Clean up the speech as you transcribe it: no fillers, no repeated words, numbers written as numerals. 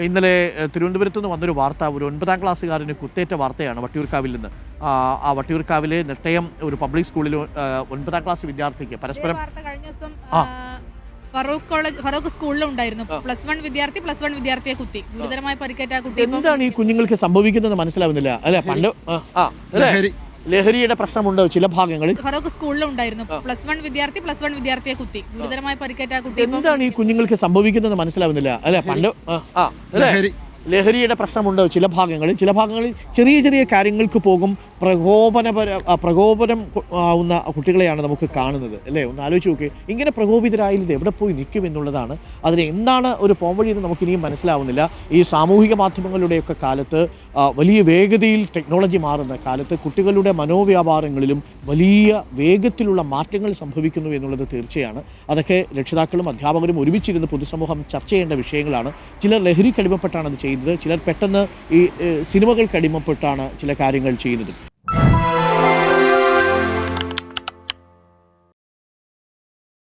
ഇന്നലെ തിരുവനന്തപുരത്ത് നിന്ന് വന്നൊരു വാർത്ത, ഒരു 9ാം ക്ലാസ്സുകാരന് കുത്തേറ്റ വാർത്തയാണ് വട്ടിയൂർക്കാവിൽ നിന്ന്. ആ വട്ടിയൂർക്കാവിലെ നെട്ടയം ഒരു പബ്ലിക് സ്കൂളിൽ 9ാം ക്ലാസ് വിദ്യാർത്ഥിക്ക് പരസ്പരം ഫറൂഖ് സ്കൂളിലുണ്ടായിരുന്നു. +1 വിദ്യാർത്ഥിയെ കുത്തി ഗുരുതരമായി പരിക്കേറ്റ കുട്ടി. എന്താണ് ഈ കുഞ്ഞുങ്ങൾക്ക് സംഭവിക്കുന്നത് മനസ്സിലാവുന്നില്ല അല്ലെ? പണ്ട് ലഹരിയുടെ പ്രശ്നമുണ്ടോ ചില ഭാഗങ്ങളിൽ? ഫറൂഖ് സ്കൂളിലുണ്ടായിരുന്നു. +1 വിദ്യാർത്ഥിയെ കുത്തി ഗുരുതരമായി പരിക്കേറ്റ കുട്ടി. എന്താണ് ഈ കുഞ്ഞുങ്ങൾക്ക് സംഭവിക്കുന്നത് മനസ്സിലാവുന്നില്ല അല്ലെ? പണ്ട് ലഹരിയുടെ പ്രശ്നമുണ്ടോ ചില ഭാഗങ്ങളിൽ ചെറിയ ചെറിയ കാര്യങ്ങൾക്ക് പോകും പ്രകോപനം ആവുന്ന കുട്ടികളെയാണ് നമുക്ക് കാണുന്നത് അല്ലേ? ഒന്ന് ആലോചിച്ച് നോക്കി, ഇങ്ങനെ പ്രകോപിതരായത് എവിടെ പോയി നിൽക്കും എന്നുള്ളതാണ്. അതിന് എന്താണ് ഒരു പോംവഴി എന്ന് നമുക്കിനിയും മനസ്സിലാവുന്നില്ല. ഈ സാമൂഹിക മാധ്യമങ്ങളുടെയൊക്കെ കാലത്ത്, വലിയ വേഗതയിൽ ടെക്നോളജി മാറുന്ന കാലത്ത് കുട്ടികളുടെ മനോവ്യാപാരങ്ങളിലും വലിയ വേഗത്തിലുള്ള മാറ്റങ്ങൾ സംഭവിക്കുന്നു എന്നുള്ളത് തീർച്ചയാണ്. അതൊക്കെ രക്ഷിതാക്കളും അധ്യാപകരും ഒരുമിച്ചിരുന്ന് പൊതുസമൂഹം ചർച്ച ചെയ്യേണ്ട വിഷയങ്ങളാണ്. ചിലർ ലഹരിക്ക് അടിമപ്പെട്ടാണ് അത് ചെയ്യുന്നത്, ചിലർ പെട്ടെന്ന് ഈ സിനിമകൾക്ക് അടിമപ്പെട്ടാണ് ചില കാര്യങ്ങൾ ചെയ്യുന്നത്.